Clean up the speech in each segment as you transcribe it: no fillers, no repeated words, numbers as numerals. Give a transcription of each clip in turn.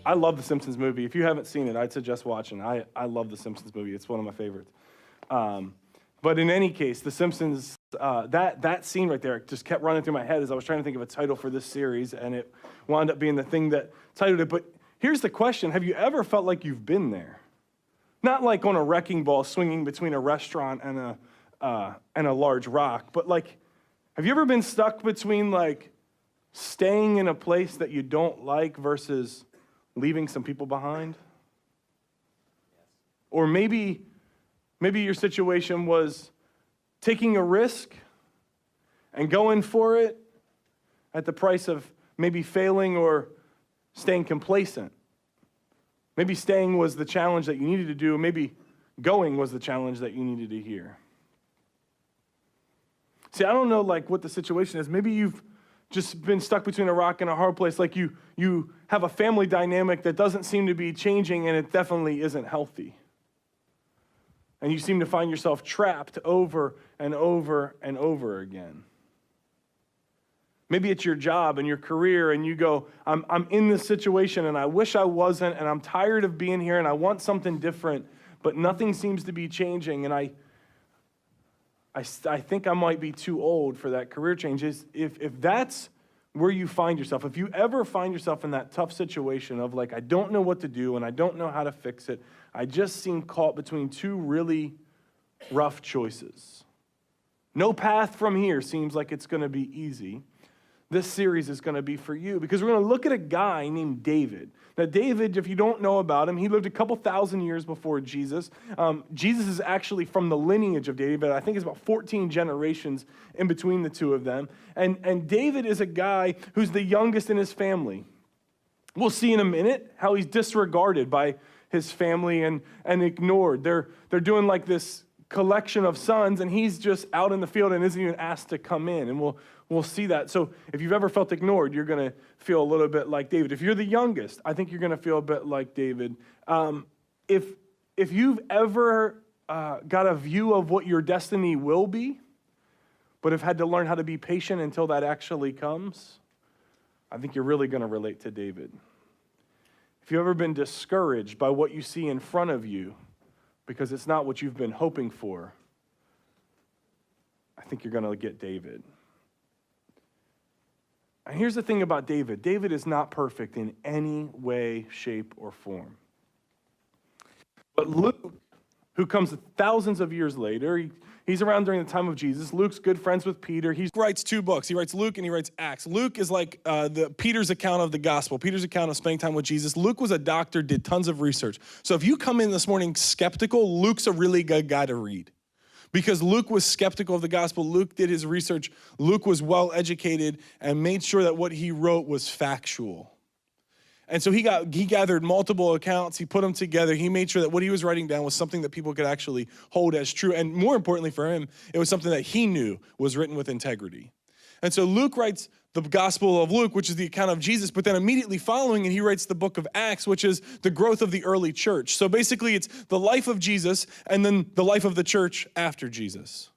I love the Simpsons movie. If you haven't seen it, I'd suggest watching. I love the Simpsons movie. It's one of my favorites. But in any case, the Simpsons, that scene right there just kept running through my head as I was trying to think of a title for this series, and it wound up being the thing that titled it. But here's the question. Have you ever felt like you've been there? Not like on a wrecking ball swinging between a restaurant and a large rock, but like, have you ever been stuck between like staying in a place that you don't like versus leaving some people behind? Or maybe your situation was taking a risk and going for it at the price of maybe failing or staying complacent. Maybe staying was the challenge that you needed to do. Maybe going was the challenge that you needed to hear. See, I don't know like what the situation is. Maybe you've just been stuck between a rock and a hard place. Like you have a family dynamic that doesn't seem to be changing, and it definitely isn't healthy. And you seem to find yourself trapped over and over and over again. Maybe it's your job and your career, and you go, I'm in this situation, and I wish I wasn't, and I'm tired of being here, and I want something different, but nothing seems to be changing, and I think I might be too old for that career change. If that's where you find yourself, if you ever find yourself in that tough situation of like, I don't know what to do, and I don't know how to fix it, I just seem caught between two really rough choices. No path from here seems like it's going to be easy. This series is going to be for you because we're going to look at a guy named David. Now, David, if you don't know about him, he lived a couple thousand years before Jesus. Jesus is actually from the lineage of David. I think it's about 14 generations in between the two of them. And David is a guy who's the youngest in his family. We'll see in a minute how he's disregarded by his family and ignored. They're doing like this collection of sons, and he's just out in the field and isn't even asked to come in. And we'll see that. So if you've ever felt ignored, you're going to feel a little bit like David. If you're the youngest, I think you're going to feel a bit like David. If you've ever got a view of what your destiny will be, but have had to learn how to be patient until that actually comes, I think you're really going to relate to David. If you've ever been discouraged by what you see in front of you because it's not what you've been hoping for, I think you're going to get David. And here's the thing about David. David is not perfect in any way, shape, or form. But Luke, who comes thousands of years later, he's around during the time of Jesus. Luke's good friends with Peter. He writes two books. He writes Luke and he writes Acts. Luke is like Peter's account of the gospel, Peter's account of spending time with Jesus. Luke was a doctor, did tons of research. So if you come in this morning skeptical, Luke's a really good guy to read. Because Luke was skeptical of the gospel. Luke did his research. Luke was well educated and made sure that what he wrote was factual. And so he gathered multiple accounts. He put them together. He made sure that what he was writing down was something that people could actually hold as true. And more importantly for him, it was something that he knew was written with integrity. And so Luke writes the Gospel of Luke, which is the account of Jesus, but then immediately following it, he writes the book of Acts, which is the growth of the early church. So basically, it's the life of Jesus and then the life of the church after Jesus.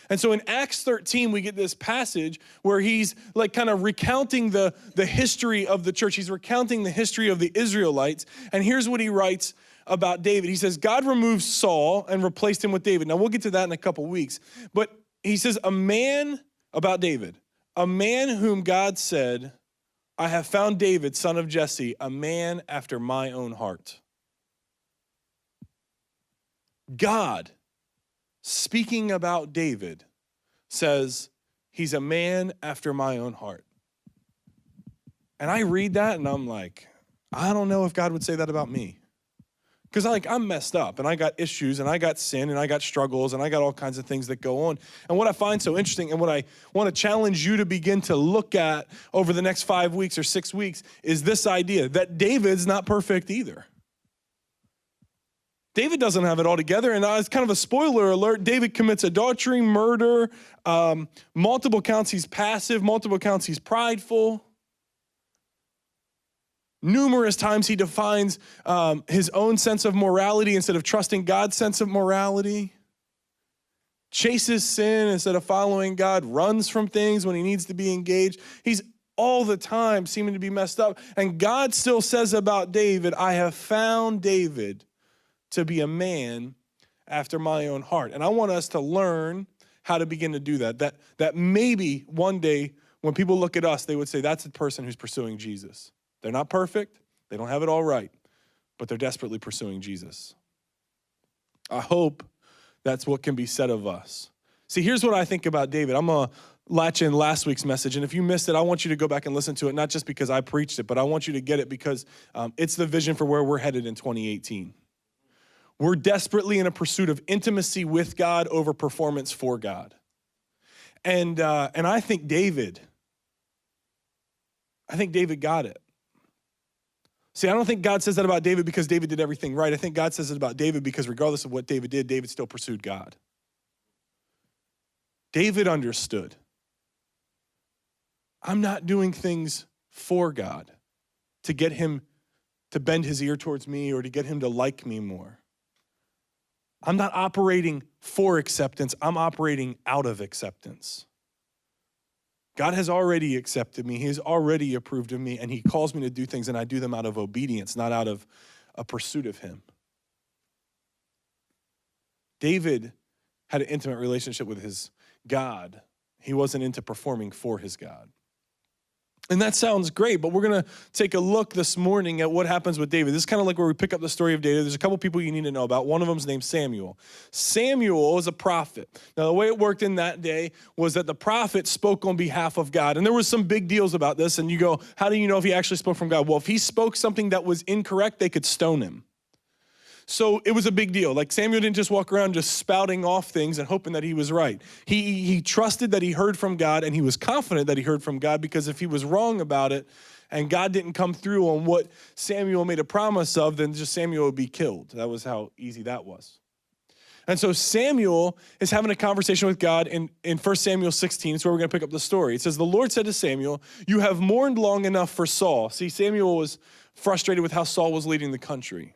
And so in Acts 13, we get this passage where he's like kind of recounting the history of the church. He's recounting the history of the Israelites. And here's what he writes about David. He says, God removed Saul and replaced him with David. Now, we'll get to that in a couple weeks. But he says, about David, a man whom God said, I have found David, son of Jesse, a man after my own heart. God, speaking about David, says, he's a man after my own heart. And I read that and I'm like, I don't know if God would say that about me. Because I'm messed up and I got issues and I got sin and I got struggles and I got all kinds of things that go on. And what I find so interesting and what I want to challenge you to begin to look at over the next 5 weeks or 6 weeks is this idea that David's not perfect either. David doesn't have it all together, and it's kind of a spoiler alert. David commits adultery, murder, multiple counts he's passive, multiple counts he's prideful. Numerous times he defines his own sense of morality instead of trusting God's sense of morality. Chases sin instead of following God, runs from things when he needs to be engaged. He's all the time, seeming to be messed up. And God still says about David, I have found David to be a man after my own heart. And I want us to learn how to begin to do that. That maybe one day when people look at us, they would say, that's a person who's pursuing Jesus. They're not perfect. They don't have it all right, but they're desperately pursuing Jesus. I hope that's what can be said of us. See, here's what I think about David. I'm going to latch in last week's message, and if you missed it, I want you to go back and listen to it, not just because I preached it, but I want you to get it because it's the vision for where we're headed in 2018. We're desperately in a pursuit of intimacy with God over performance for God. And I think David got it. See, I don't think God says that about David because David did everything right. I think God says it about David because regardless of what David did, David still pursued God. David understood. I'm not doing things for God to get him to bend his ear towards me or to get him to like me more. I'm not operating for acceptance. I'm operating out of acceptance. God has already accepted me. He has already approved of me, and he calls me to do things, and I do them out of obedience, not out of a pursuit of him. David had an intimate relationship with his God. He wasn't into performing for his God. And that sounds great, but we're going to take a look this morning at what happens with David. This is kind of like where we pick up the story of David. There's a couple people you need to know about. One of them is named Samuel. Samuel is a prophet. Now, the way it worked in that day was that the prophet spoke on behalf of God. And there was some big deals about this. And you go, how do you know if he actually spoke from God? Well, if he spoke something that was incorrect, they could stone him. So it was a big deal. Like Samuel didn't just walk around just spouting off things and hoping that he was right. He trusted that he heard from God, and he was confident that he heard from God, because if he was wrong about it and God didn't come through on what Samuel made a promise of, then just Samuel would be killed. That was how easy that was. And so Samuel is having a conversation with God in 1 Samuel 16. It's where we're going to pick up the story. It says, the Lord said to Samuel, you have mourned long enough for Saul. See, Samuel was frustrated with how Saul was leading the country.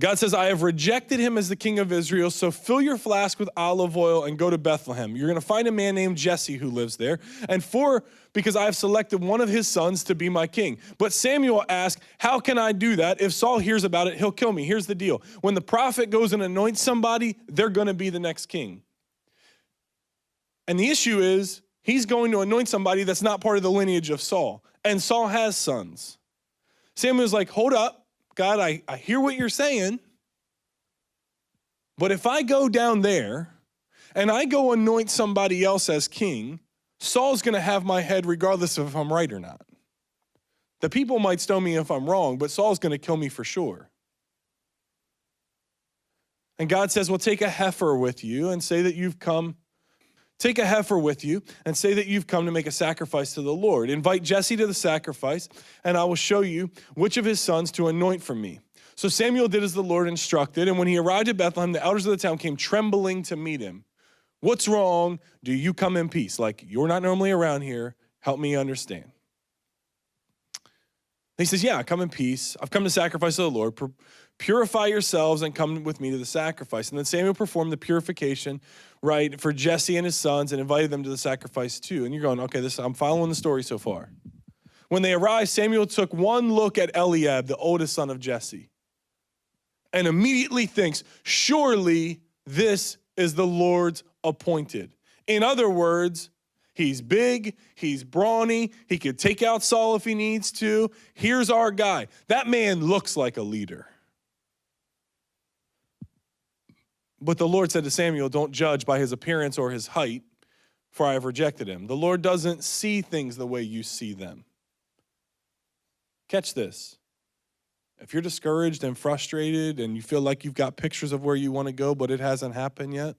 God says, I have rejected him as the king of Israel, so fill your flask with olive oil and go to Bethlehem. You're going to find a man named Jesse who lives there, because I have selected one of his sons to be my king. But Samuel asked, how can I do that? If Saul hears about it, he'll kill me. Here's the deal. When the prophet goes and anoints somebody, they're going to be the next king. And the issue is, he's going to anoint somebody that's not part of the lineage of Saul. And Saul has sons. Samuel's like, hold up. God, I hear what you're saying, but if I go down there and I go anoint somebody else as king, Saul's going to have my head regardless of if I'm right or not. The people might stone me if I'm wrong, but Saul's going to kill me for sure. And God says, well, take a heifer with you and say that you've come. Take a heifer with you and say that you've come to make a sacrifice to the Lord. Invite Jesse to the sacrifice, and I will show you which of his sons to anoint for me. So Samuel did as the Lord instructed, and when he arrived at Bethlehem, the elders of the town came trembling to meet him. What's wrong? Do you come in peace? Like, you're not normally around here. Help me understand. He says, yeah, come in peace. I've come to sacrifice to the Lord. Purify yourselves and come with me to the sacrifice. And then Samuel performed the purification, right, for Jesse and his sons and invited them to the sacrifice too. And you're going, okay, I'm following the story so far. When they arrived, Samuel took one look at Eliab, the oldest son of Jesse, and immediately thinks, surely this is the Lord's appointed. In other words, he's big, he's brawny, he could take out Saul if he needs to. Here's our guy. That man looks like a leader. But the Lord said to Samuel, don't judge by his appearance or his height, for I have rejected him. The Lord doesn't see things the way you see them. Catch this. If you're discouraged and frustrated and you feel like you've got pictures of where you want to go, but it hasn't happened yet,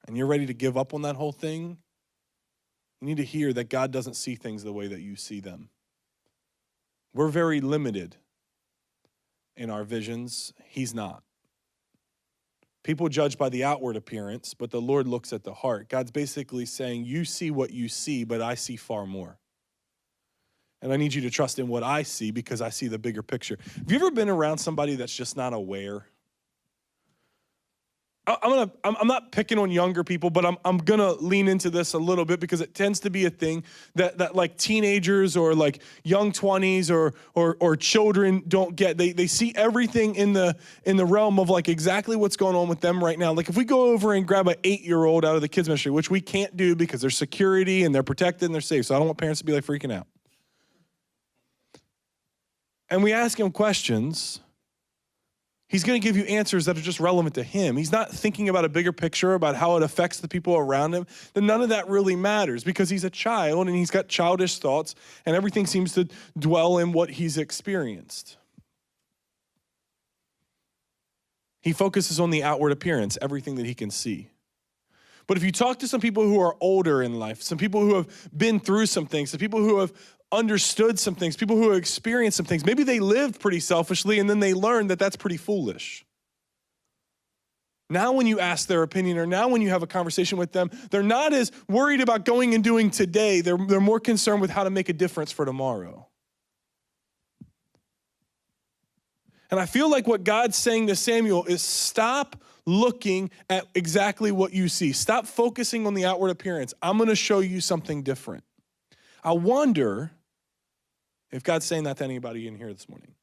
and you're ready to give up on that whole thing, you need to hear that God doesn't see things the way that you see them. We're very limited in our visions. He's not. People judge by the outward appearance, but the Lord looks at the heart. God's basically saying, you see what you see, but I see far more. And I need you to trust in what I see because I see the bigger picture. Have you ever been around somebody that's just not aware? I'm not picking on younger people, but I'm gonna lean into this a little bit because it tends to be a thing that like teenagers or like young 20s or children don't get. They see everything in the realm of like exactly what's going on with them right now. Like if we go over and grab an 8-year-old out of the kids ministry, which we can't do because there's security and they're protected and they're safe. So I don't want parents to be like freaking out. And we ask him questions. He's going to give you answers that are just relevant to him. He's not thinking about a bigger picture about how it affects the people around him. Then none of that really matters because he's a child and he's got childish thoughts and everything seems to dwell in what he's experienced. He focuses on the outward appearance, everything that he can see. But if you talk to some people who are older in life, some people who have been through some things, some people who have understood some things, people who have experienced some things, maybe they lived pretty selfishly and then they learned that that's pretty foolish. Now when you ask their opinion or now when you have a conversation with them, they're not as worried about going and doing today. They're more concerned with how to make a difference for tomorrow. And I feel like what God's saying to Samuel is stop looking at exactly what you see. Stop focusing on the outward appearance. I'm going to show you something different. I wonder if God's saying that to anybody in here this morning.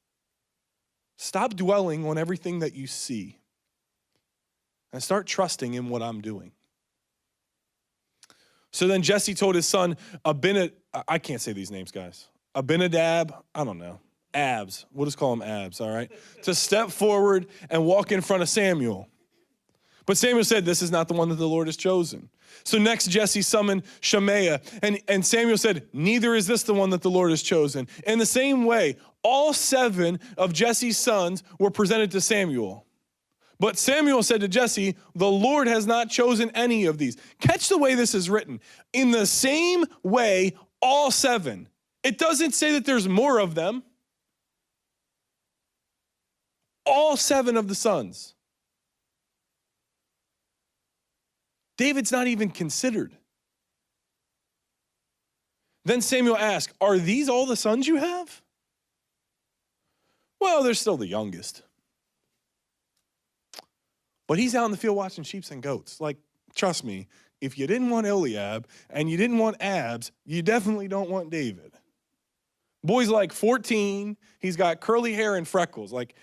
Stop dwelling on everything that you see and start trusting in what I'm doing. So then Jesse told his son, I can't say these names, guys. Abinadab, I don't know. Abs, we'll just call him Abs, all right? To step forward and walk in front of Samuel. But Samuel said, this is not the one that the Lord has chosen. So next Jesse summoned Shemaiah, and Samuel said, neither is this the one that the Lord has chosen. In the same way, all 7 of Jesse's sons were presented to Samuel. But Samuel said to Jesse, the Lord has not chosen any of these. Catch the way this is written. In the same way, all 7. It doesn't say that there's more of them. All 7 of the sons. David's not even considered. Then Samuel asked, are these all the sons you have? Well, they're still the youngest. But he's out in the field watching sheep and goats. Like, trust me, if you didn't want Eliab and you didn't want Abs, you definitely don't want David. Boy's like 14. He's got curly hair and freckles. Like,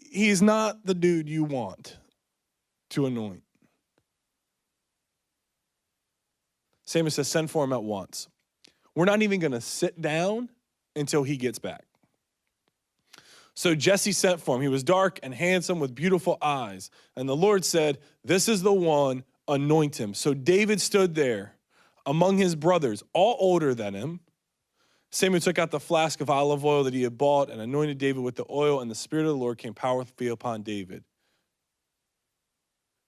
he's not the dude you want to anoint. Samuel says, send for him at once. We're not even going to sit down until he gets back. So Jesse sent for him. He was dark and handsome with beautiful eyes. And the Lord said, this is the one, anoint him. So David stood there among his brothers, all older than him. Samuel took out the flask of olive oil that he had bought and anointed David with the oil, and the Spirit of the Lord came powerfully upon David.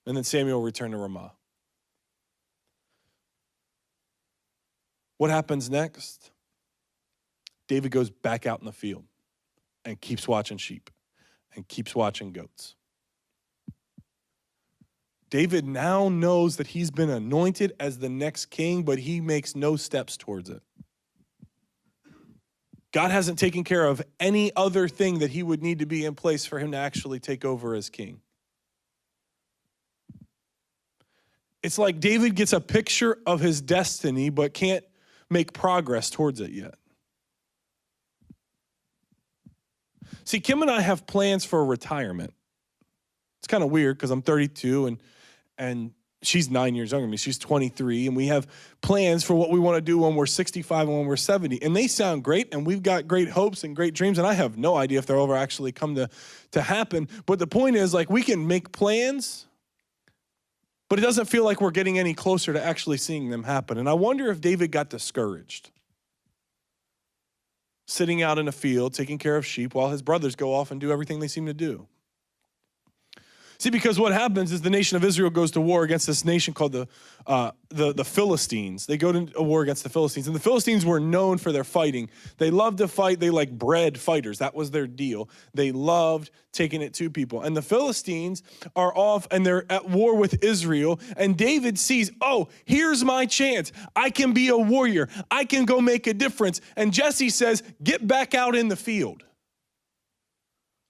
And then Samuel returned to Ramah. What happens next? David goes back out in the field and keeps watching sheep and keeps watching goats. David now knows that he's been anointed as the next king, but he makes no steps towards it. God hasn't taken care of any other thing that he would need to be in place for him to actually take over as king. It's like David gets a picture of his destiny, but can't make progress towards it yet. See, Kim and I have plans for retirement. It's kind of weird because I'm 32 and she's 9 years younger than me. She's 23, and we have plans for what we want to do when we're 65 and when we're 70. And they sound great, and we've got great hopes and great dreams, and I have no idea if they'll ever actually come to happen. But the point is, like, we can make plans, but it doesn't feel like we're getting any closer to actually seeing them happen. And I wonder if David got discouraged, sitting out in a field, taking care of sheep while his brothers go off and do everything they seem to do. See, because what happens is the nation of Israel goes to war against this nation called the Philistines. They go to a war against the Philistines. And the Philistines were known for their fighting. They loved to fight. They like bred fighters. That was their deal. They loved taking it to people. And the Philistines are off and they're at war with Israel. And David sees, oh, here's my chance. I can be a warrior. I can go make a difference. And Jesse says, get back out in the field.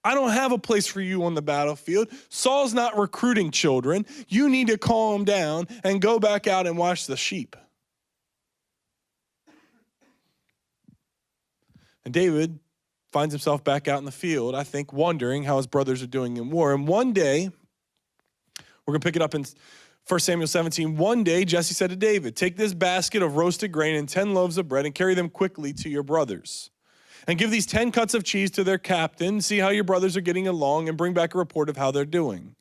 I don't have a place for you on the battlefield. Saul's not recruiting children. You need to calm down and go back out and watch the sheep. And David finds himself back out in the field, I think, wondering how his brothers are doing in war. And one day, we're going to pick it up in 1 Samuel 17. One day, Jesse said to David, take this basket of roasted grain and 10 loaves of bread and carry them quickly to your brothers. And give these 10 cuts of cheese to their captain, see how your brothers are getting along, and bring back a report of how they're doing.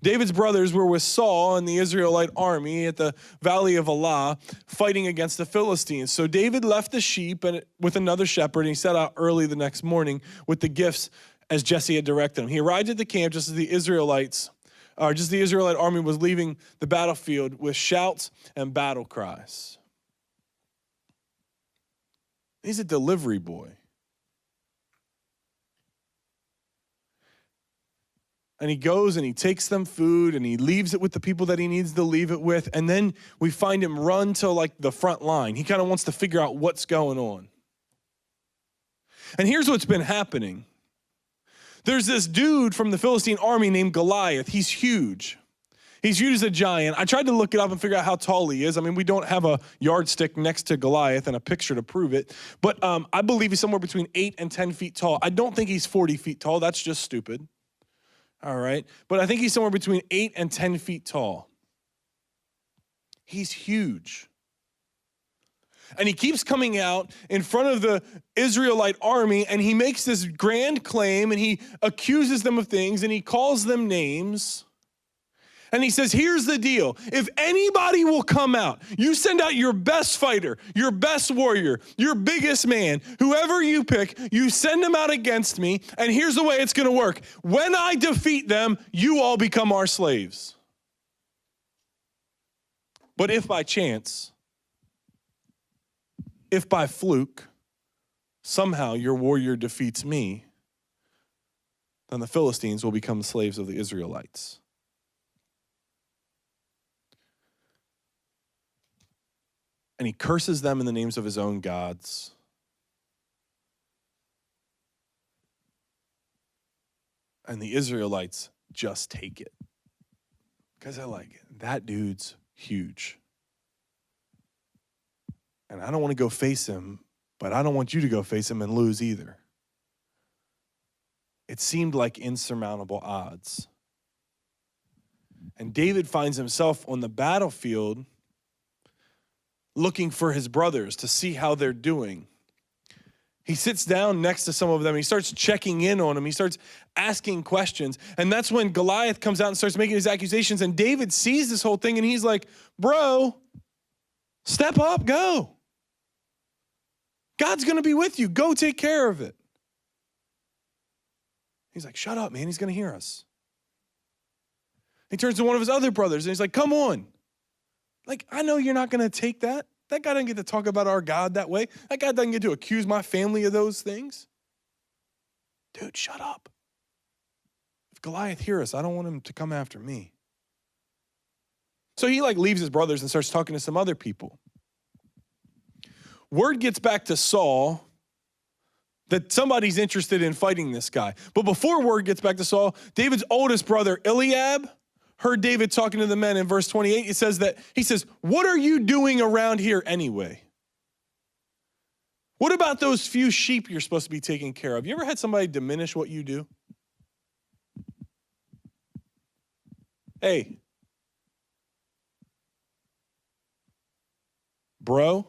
David's brothers were with Saul and the Israelite army at the valley of Elah, fighting against the Philistines. So David left the sheep with another shepherd, and he set out early the next morning with the gifts as Jesse had directed him. He arrived at the camp just as the Israelite army was leaving the battlefield with shouts and battle cries. He's a delivery boy. And he goes and he takes them food and he leaves it with the people that he needs to leave it with. And then we find him run to like the front line. He kind of wants to figure out what's going on. And here's what's been happening. There's this dude from the Philistine army named Goliath. He's huge. He's huge as a giant. I tried to look it up and figure out how tall he is. I mean, we don't have a yardstick next to Goliath and a picture to prove it. But I believe he's somewhere between 8 and 10 feet tall. I don't think he's 40 feet tall. That's just stupid. All right. But I think he's somewhere between 8 and 10 feet tall. He's huge. And he keeps coming out in front of the Israelite army, and he makes this grand claim, and he accuses them of things, and he calls them names. And he says, here's the deal. If anybody will come out, you send out your best fighter, your best warrior, your biggest man, whoever you pick, you send them out against me, and here's the way it's going to work. When I defeat them, you all become our slaves. But if by chance, if by fluke, somehow your warrior defeats me, then the Philistines will become slaves of the Israelites. And he curses them in the names of his own gods. And the Israelites just take it. Because they're like, that dude's huge. And I don't want to go face him, but I don't want you to go face him and lose either. It seemed like insurmountable odds. And David finds himself on the battlefield looking for his brothers to see how they're doing. He sits down next to some of them. He starts checking in on them. He starts asking questions. And that's when Goliath comes out and starts making his accusations. And David sees this whole thing and he's like, bro, step up, go. God's going to be with you. Go take care of it. He's like, shut up, man. He's going to hear us. He turns to one of his other brothers and he's like, come on. Like, I know you're not going to take that. That guy doesn't get to talk about our God that way. That guy doesn't get to accuse my family of those things. Dude, shut up. If Goliath hears us, I don't want him to come after me. So he leaves his brothers and starts talking to some other people. Word gets back to Saul that somebody's interested in fighting this guy. But before word gets back to Saul, David's oldest brother, Eliab, heard David talking to the men in verse 28. He says, what are you doing around here anyway? What about those few sheep you're supposed to be taking care of? You ever had somebody diminish what you do? Hey, bro,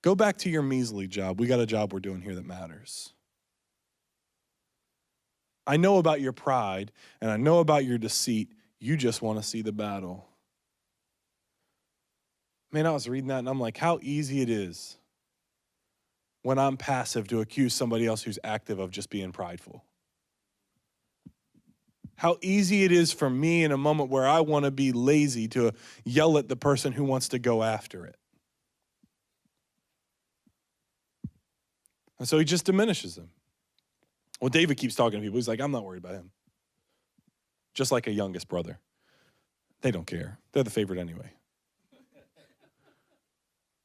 go back to your measly job. We got a job we're doing here that matters. I know about your pride, and I know about your deceit. You just want to see the battle. Man, I was reading that, and I'm like, how easy it is when I'm passive to accuse somebody else who's active of just being prideful. How easy it is for me in a moment where I want to be lazy to yell at the person who wants to go after it. And so he just diminishes them. Well, David keeps talking to people. He's like, I'm not worried about him. Just like a youngest brother. They don't care. They're the favorite anyway.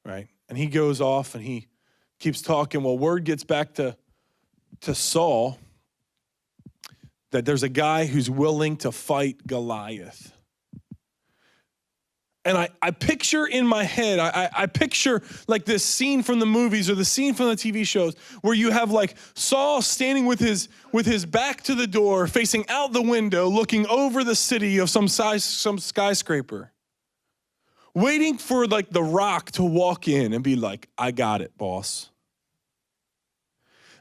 Right? And he goes off and he keeps talking. Well, word gets back to Saul. that there's a guy who's willing to fight Goliath. And I picture in my head, I picture like this scene from the movies or the scene from the TV shows where you have like Saul standing with his back to the door, facing out the window, looking over the city of some skyscraper, waiting for like the Rock to walk in and be like, I got it, boss.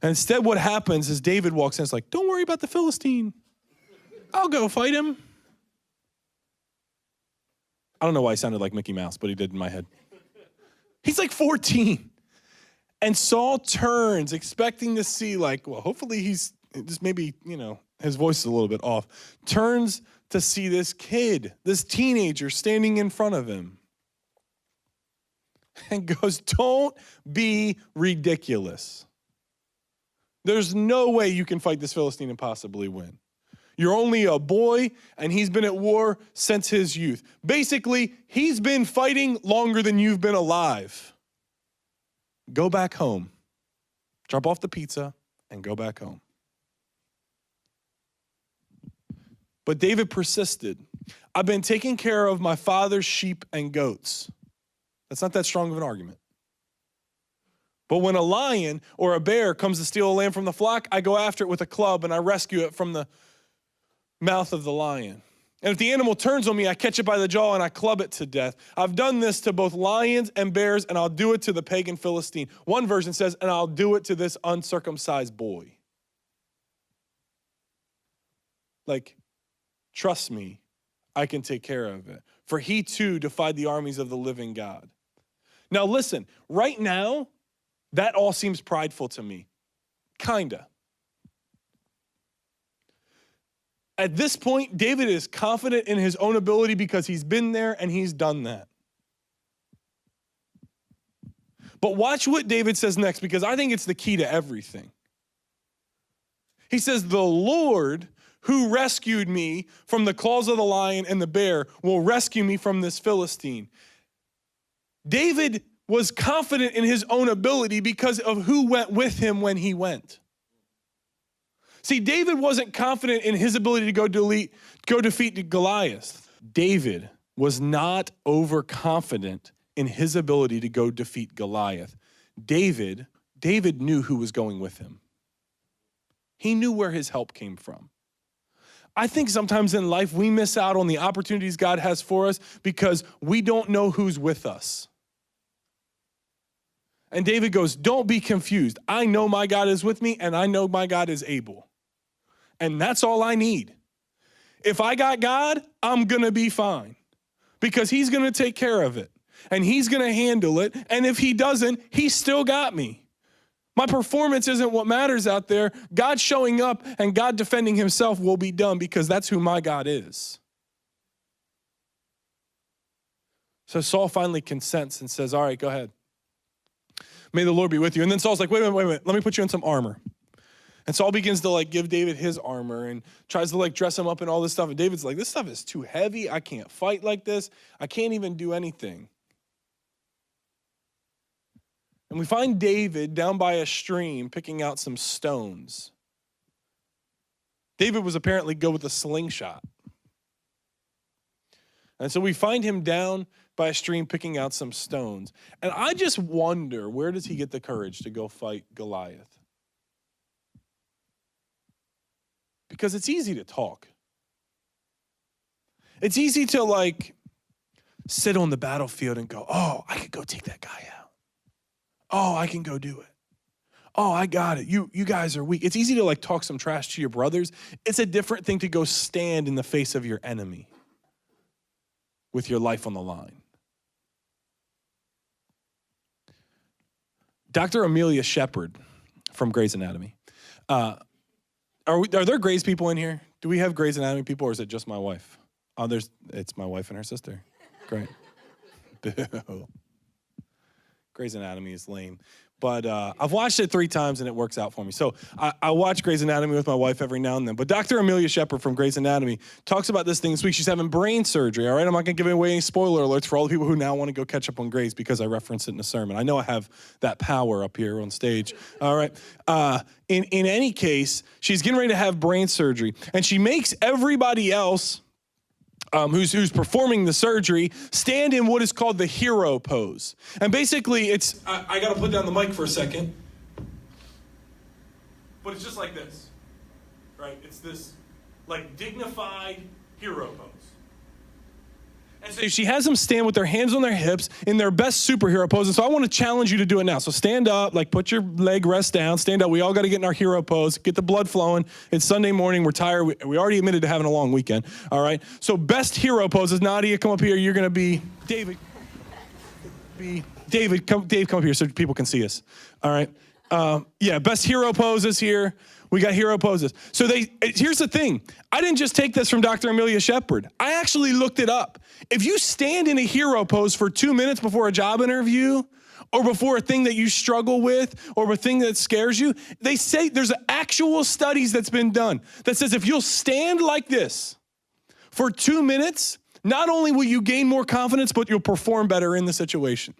And instead what happens is David walks in and is like, don't worry about the Philistine. I'll go fight him. I don't know why he sounded like Mickey Mouse, but he did in my head. He's like 14. And Saul turns, expecting to see like, well, hopefully he's just maybe, his voice is a little bit off. Turns to see this kid, this teenager standing in front of him. And goes, don't be ridiculous. There's no way you can fight this Philistine and possibly win. You're only a boy, and he's been at war since his youth. Basically, he's been fighting longer than you've been alive. Go back home. Drop off the pizza and go back home. But David persisted. I've been taking care of my father's sheep and goats. That's not that strong of an argument. But when a lion or a bear comes to steal a lamb from the flock, I go after it with a club and I rescue it from the mouth of the lion. And if the animal turns on me, I catch it by the jaw and I club it to death. I've done this to both lions and bears, and I'll do it to the pagan Philistine. One version says, and I'll do it to this uncircumcised boy. Like, trust me, I can take care of it. For he too defied the armies of the living God. Now listen, right now, that all seems prideful to me. Kinda. At this point, David is confident in his own ability because he's been there and he's done that. But watch what David says next, because I think it's the key to everything. He says, the Lord who rescued me from the claws of the lion and the bear will rescue me from this Philistine. David was confident in his own ability because of who went with him when he went. See, David wasn't confident in his ability to go defeat Goliath. David was not overconfident in his ability to go defeat Goliath. David knew who was going with him. He knew where his help came from. I think sometimes in life we miss out on the opportunities God has for us because we don't know who's with us. And David goes, don't be confused. I know my God is with me and I know my God is able. And that's all I need. If I got God, I'm going to be fine because he's going to take care of it and he's going to handle it. And if he doesn't, he's still got me. My performance isn't what matters out there. God showing up and God defending himself will be done because that's who my God is. So Saul finally consents and says, all right, go ahead. May the Lord be with you. And then Saul's like, wait a minute. Let me put you in some armor. And Saul begins to give David his armor and tries to dress him up and all this stuff. And David's like, this stuff is too heavy. I can't fight like this. I can't even do anything. And we find David down by a stream picking out some stones. David was apparently good with a slingshot. And so we find him down by a stream picking out some stones. And I just wonder, where does he get the courage to go fight Goliath? Because it's easy to talk. It's easy to sit on the battlefield and go, oh, I could go take that guy out. Oh, I can go do it. Oh, I got it. You guys are weak. It's easy to talk some trash to your brothers. It's a different thing to go stand in the face of your enemy with your life on the line. Dr. Amelia Shepard from Grey's Anatomy. Are there Grey's people in here? Do we have Grey's Anatomy people, or is it just my wife? Oh, it's my wife and her sister. Great. Boo. Grey's Anatomy is lame. But I've watched it 3 times and it works out for me. So I watch Grey's Anatomy with my wife every now and then. But Dr. Amelia Shepard from Grey's Anatomy talks about this thing this week. She's having brain surgery, all right? I'm not going to give away any spoiler alerts for all the people who now want to go catch up on Grey's because I referenced it in a sermon. I know I have that power up here on stage, all right? In any case, she's getting ready to have brain surgery. And she makes everybody else who's performing the surgery stand in what is called the hero pose. And basically it's, I got to put down the mic for a second, but it's just like this, right? It's this like dignified hero pose. And so she has them stand with their hands on their hips in their best superhero pose. And so I want to challenge you to do it now. So stand up, like put your leg rest down, stand up. We all got to get in our hero pose, get the blood flowing. It's Sunday morning. We're tired. We already admitted to having a long weekend. All right. So best hero poses. Nadia, come up here. You're going to be David. Dave, come up here so people can see us. All right. Yeah, best hero poses here. We got hero poses. So here's the thing. I didn't just take this from Dr. Amelia Shepard. I actually looked it up. If you stand in a hero pose for 2 minutes before a job interview or before a thing that you struggle with or a thing that scares you, they say there's actual studies that's been done that says if you'll stand like this for 2 minutes, not only will you gain more confidence, but you'll perform better in the situation.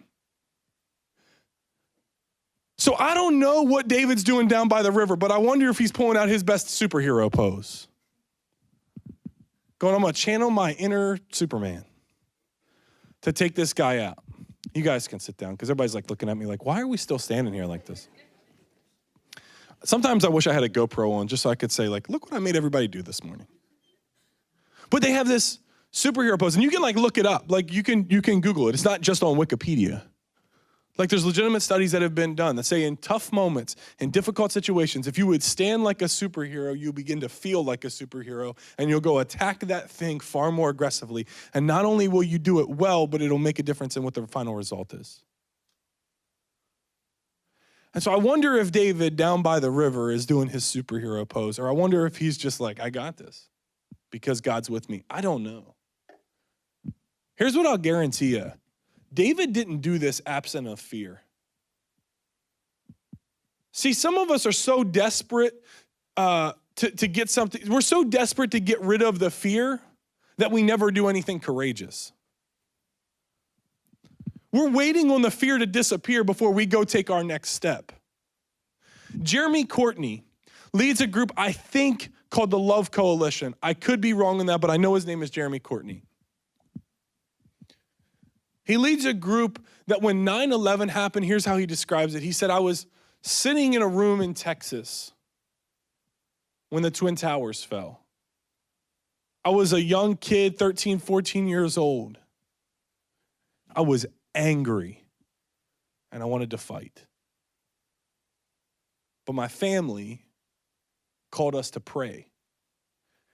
So I don't know what David's doing down by the river, but I wonder if he's pulling out his best superhero pose. I'm going to channel my inner Superman to take this guy out. You guys can sit down because everybody's like looking at me like, why are we still standing here like this? Sometimes I wish I had a GoPro on just so I could say like, look what I made everybody do this morning. But they have this superhero pose and you can like look it up. Like you can Google it. It's not just on Wikipedia. Like there's legitimate studies that have been done that say in tough moments, in difficult situations, if you would stand like a superhero, you'll begin to feel like a superhero and you'll go attack that thing far more aggressively. And not only will you do it well, but it'll make a difference in what the final result is. And so I wonder if David down by the river is doing his superhero pose, or I wonder if he's just like, I got this because God's with me. I don't know. Here's what I'll guarantee you. David didn't do this absent of fear. See, some of us are so desperate to get something. We're so desperate to get rid of the fear that we never do anything courageous. We're waiting on the fear to disappear before we go take our next step. Jeremy Courtney leads a group, I think, called the Love Coalition. I could be wrong on that, but I know his name is Jeremy Courtney. He leads a group that when 9/11 happened, here's how he describes it. He said, I was sitting in a room in Texas when the Twin Towers fell. I was a young kid, 13, 14 years old. I was angry and I wanted to fight. But my family called us to pray.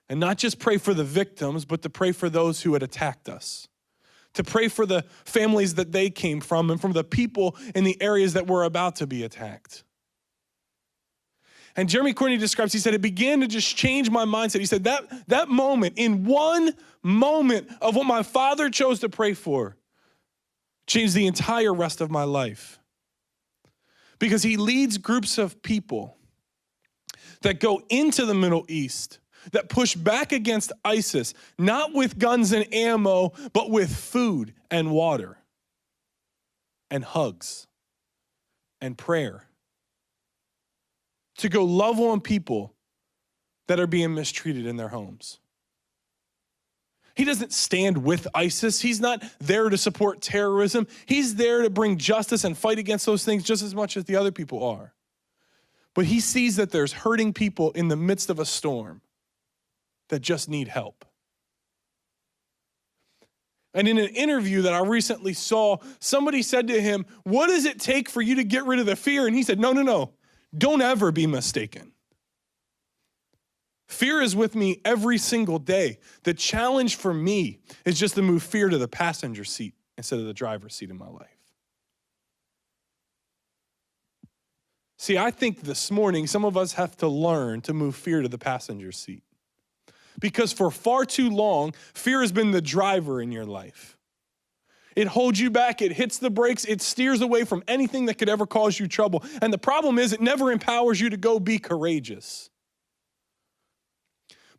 And not just pray for the victims, but to pray for those who had attacked us. To pray for the families that they came from and from the people in the areas that were about to be attacked. And Jeremy Courtney describes, he said, it began to just change my mindset. He said that moment, in one moment of what my father chose to pray for, changed the entire rest of my life. Because he leads groups of people that go into the Middle East, that push back against ISIS, not with guns and ammo, but with food and water and hugs and prayer. To go love on people that are being mistreated in their homes. He doesn't stand with ISIS. He's not there to support terrorism. He's there to bring justice and fight against those things just as much as the other people are. But he sees that there's hurting people in the midst of a storm that just need help. And in an interview that I recently saw, somebody said to him, what does it take for you to get rid of the fear? And he said, no, don't ever be mistaken. Fear is with me every single day. The challenge for me is just to move fear to the passenger seat instead of the driver's seat in my life. See, I think this morning some of us have to learn to move fear to the passenger seat. Because for far too long, fear has been the driver in your life. It holds you back. It hits the brakes. It steers away from anything that could ever cause you trouble. And the problem is it never empowers you to go be courageous.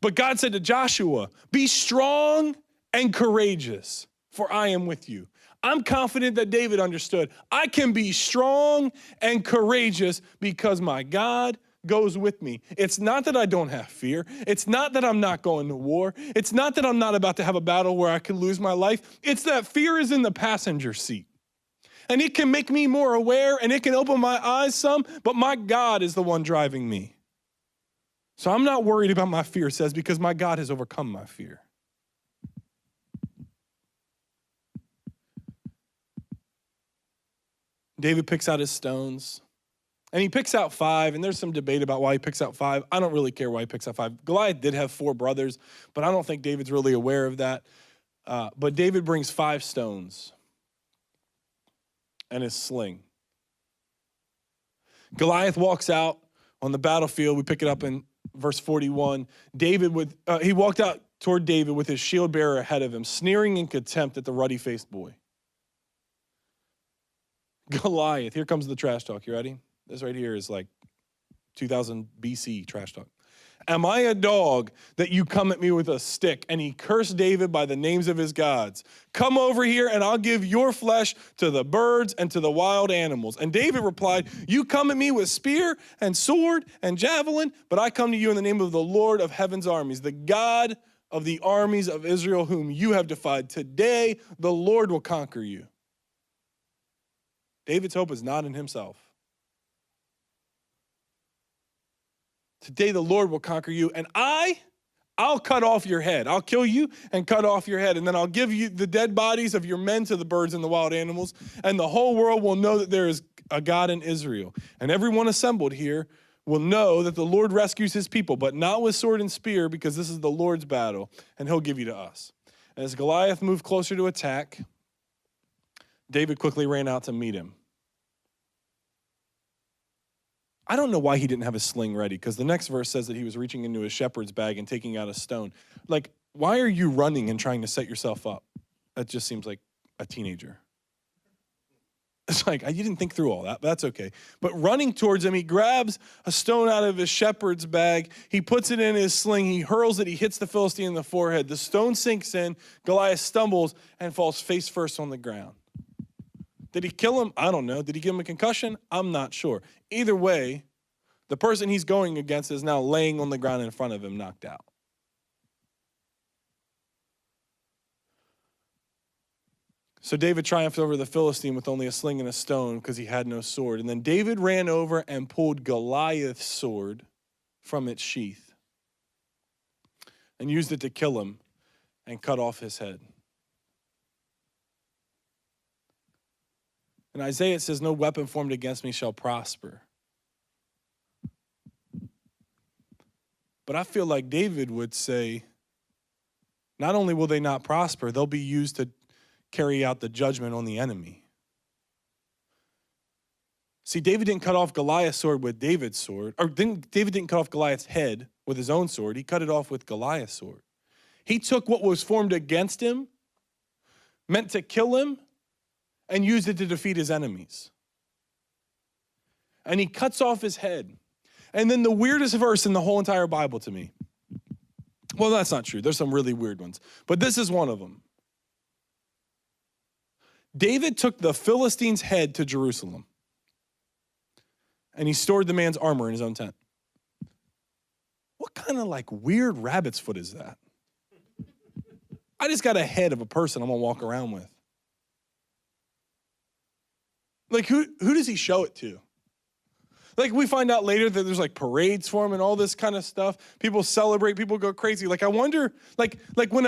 But God said to Joshua, be strong and courageous, for I am with you. I'm confident that David understood. I can be strong and courageous because my God goes with me. It's not that I don't have fear. It's not that I'm not going to war. It's not that I'm not about to have a battle where I could lose my life. It's that fear is in the passenger seat. And it can make me more aware and it can open my eyes some, but my God is the one driving me. So I'm not worried about my fear, it says, because my God has overcome my fear. David picks out his stones, and he picks out 5, and there's some debate about why he picks out 5. I don't really care why he picks out 5. Goliath did have 4 brothers, but I don't think David's really aware of that. But David brings 5 stones and his sling. Goliath walks out on the battlefield. We pick it up in verse 41. He walked out toward David with his shield bearer ahead of him, sneering in contempt at the ruddy-faced boy. Goliath, here comes the trash talk. You ready? This right here is like 2000 BC trash talk. Am I a dog that you come at me with a stick? And he cursed David by the names of his gods. Come over here and I'll give your flesh to the birds and to the wild animals. And David replied, you come at me with spear and sword and javelin, but I come to you in the name of the Lord of heaven's armies, the God of the armies of Israel, whom you have defied. Today the Lord will conquer you. David's hope is not in himself. Today the Lord will conquer you, and I'll cut off your head. I'll kill you and cut off your head, and then I'll give you the dead bodies of your men to the birds and the wild animals, and the whole world will know that there is a God in Israel. And everyone assembled here will know that the Lord rescues his people, but not with sword and spear, because this is the Lord's battle, and he'll give you to us. And as Goliath moved closer to attack, David quickly ran out to meet him. I don't know why he didn't have a sling ready, because the next verse says that he was reaching into his shepherd's bag and taking out a stone. Like, why are you running and trying to set yourself up? That just seems like a teenager. It's like, you didn't think through all that, but that's okay. But running towards him, he grabs a stone out of his shepherd's bag. He puts it in his sling. He hurls it. He hits the Philistine in the forehead. The stone sinks in. Goliath stumbles and falls face first on the ground. Did he kill him? I don't know. Did he give him a concussion? I'm not sure. Either way, the person he's going against is now laying on the ground in front of him, knocked out. So David triumphed over the Philistine with only a sling and a stone because he had no sword. And then David ran over and pulled Goliath's sword from its sheath and used it to kill him and cut off his head. In Isaiah, it says, no weapon formed against me shall prosper. But I feel like David would say, not only will they not prosper, they'll be used to carry out the judgment on the enemy. See, David didn't cut off Goliath's sword with David's sword, or David didn't cut off Goliath's head with his own sword. He cut it off with Goliath's sword. He took what was formed against him, meant to kill him, and used it to defeat his enemies. And he cuts off his head. And then the weirdest verse in the whole entire Bible to me. Well, that's not true. There's some really weird ones. But this is one of them. David took the Philistine's head to Jerusalem. And he stored the man's armor in his own tent. What kind of like weird rabbit's foot is that? I just got a head of a person I'm going to walk around with. Like, who does he show it to? Like, we find out later that there's, like, parades for him and all this kind of stuff. People celebrate. People go crazy. Like, I wonder, like when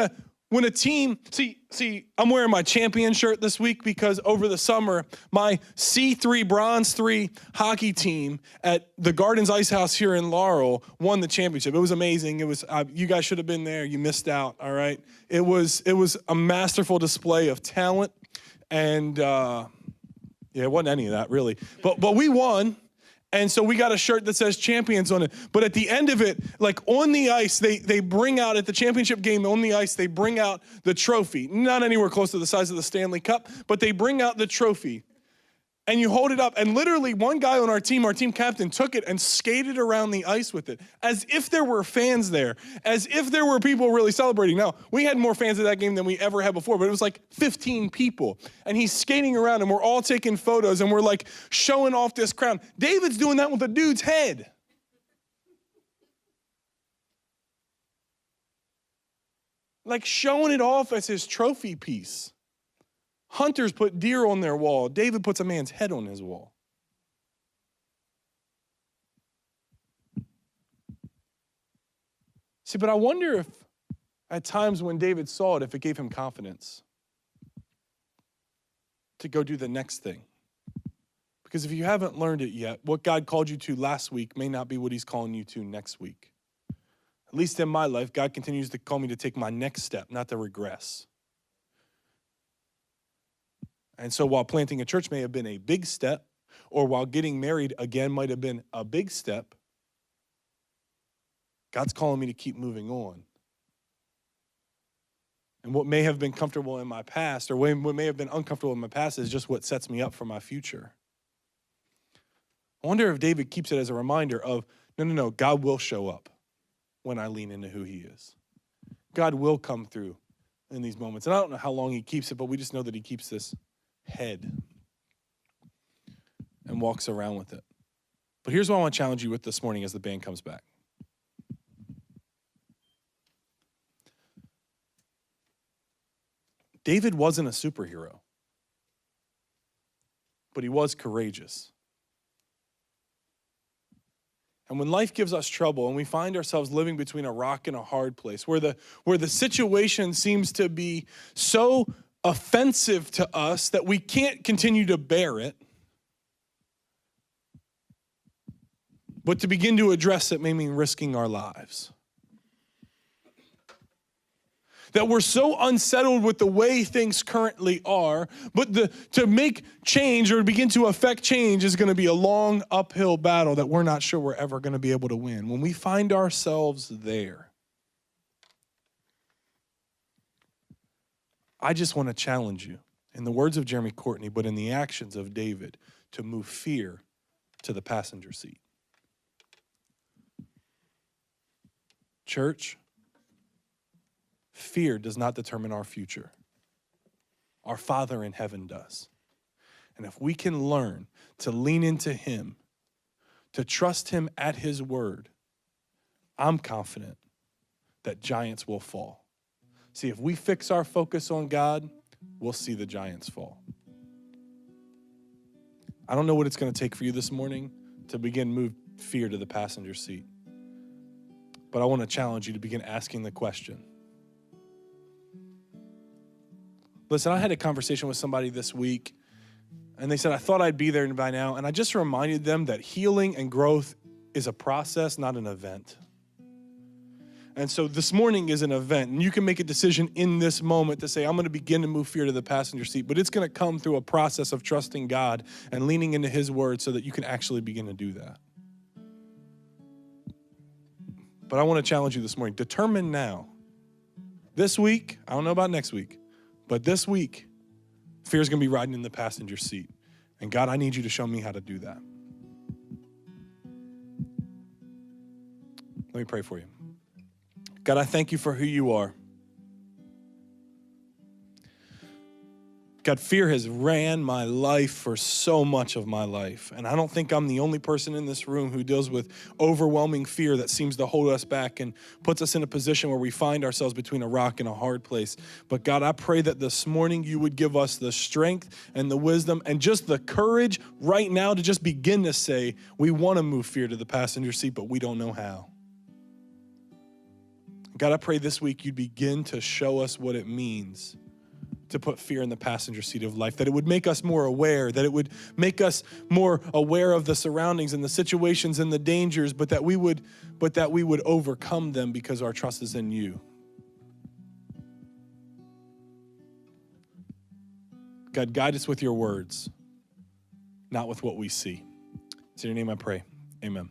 a team, see, I'm wearing my champion shirt this week because over the summer, my C3 Bronze 3 hockey team at the Gardens Ice House here in Laurel won the championship. It was amazing. It was, you guys should have been there. You missed out, all right? It was a masterful display of talent and, yeah, it wasn't any of that, really. But we won, And so we got a shirt that says champions on it. But at the end of it, like on the ice, they bring out, at the championship game on the ice, they bring out the trophy. Not anywhere close to the size of the Stanley Cup, but they bring out the trophy. And you hold it up, and literally one guy on our team captain, took it and skated around the ice with it, as if there were fans there, as if there were people really celebrating. Now, we had more fans at that game than we ever had before, but it was like 15 people. And he's skating around, and we're all taking photos, and we're like showing off this crown. David's doing that with a dude's head. Like showing it off as his trophy piece. Hunters put deer on their wall. David puts a man's head on his wall. See, but I wonder if at times when David saw it, if it gave him confidence to go do the next thing. Because if you haven't learned it yet, what God called you to last week may not be what he's calling you to next week. At least in my life, God continues to call me to take my next step, not to regress. And so while planting a church may have been a big step, or while getting married again might have been a big step, God's calling me to keep moving on. And what may have been comfortable in my past, or what may have been uncomfortable in my past, is just what sets me up for my future. I wonder if David keeps it as a reminder of, no, God will show up when I lean into who he is. God will come through in these moments. And I don't know how long he keeps it, but we just know that he keeps this head and walks around with it. But here's what I want to challenge you with this morning as the band comes back. David wasn't a superhero, but he was courageous. And when life gives us trouble and we find ourselves living between a rock and a hard place, where the situation seems to be so offensive to us that we can't continue to bear it, but to begin to address it may mean risking our lives. That we're so unsettled with the way things currently are, but to make change or begin to affect change is going to be a long uphill battle that we're not sure we're ever going to be able to win. When we find ourselves there, I just want to challenge you, in the words of Jeremy Courtney, but in the actions of David, to move fear to the passenger seat. Church, fear does not determine our future. Our Father in heaven does. And if we can learn to lean into him, to trust him at his word, I'm confident that giants will fall. See, if we fix our focus on God, we'll see the giants fall. I don't know what it's going to take for you this morning to begin move fear to the passenger seat. But I want to challenge you to begin asking the question. Listen, I had a conversation with somebody this week, and they said, I thought I'd be there by now. And I just reminded them that healing and growth is a process, not an event. And so this morning is an event, and you can make a decision in this moment to say, I'm going to begin to move fear to the passenger seat, but it's going to come through a process of trusting God and leaning into his word so that you can actually begin to do that. But I want to challenge you this morning. Determine now, this week, I don't know about next week, but this week, fear is going to be riding in the passenger seat. And God, I need you to show me how to do that. Let me pray for you. God, I thank you for who you are. God, fear has ran my life for so much of my life. And I don't think I'm the only person in this room who deals with overwhelming fear that seems to hold us back and puts us in a position where we find ourselves between a rock and a hard place. But God, I pray that this morning you would give us the strength and the wisdom and just the courage right now to just begin to say, we want to move fear to the passenger seat, but we don't know how. God, I pray this week you'd begin to show us what it means to put fear in the passenger seat of life, that it would make us more aware, that it would make us more aware of the surroundings and the situations and the dangers, but that we would overcome them because our trust is in you. God, guide us with your words, not with what we see. It's in your name I pray. Amen.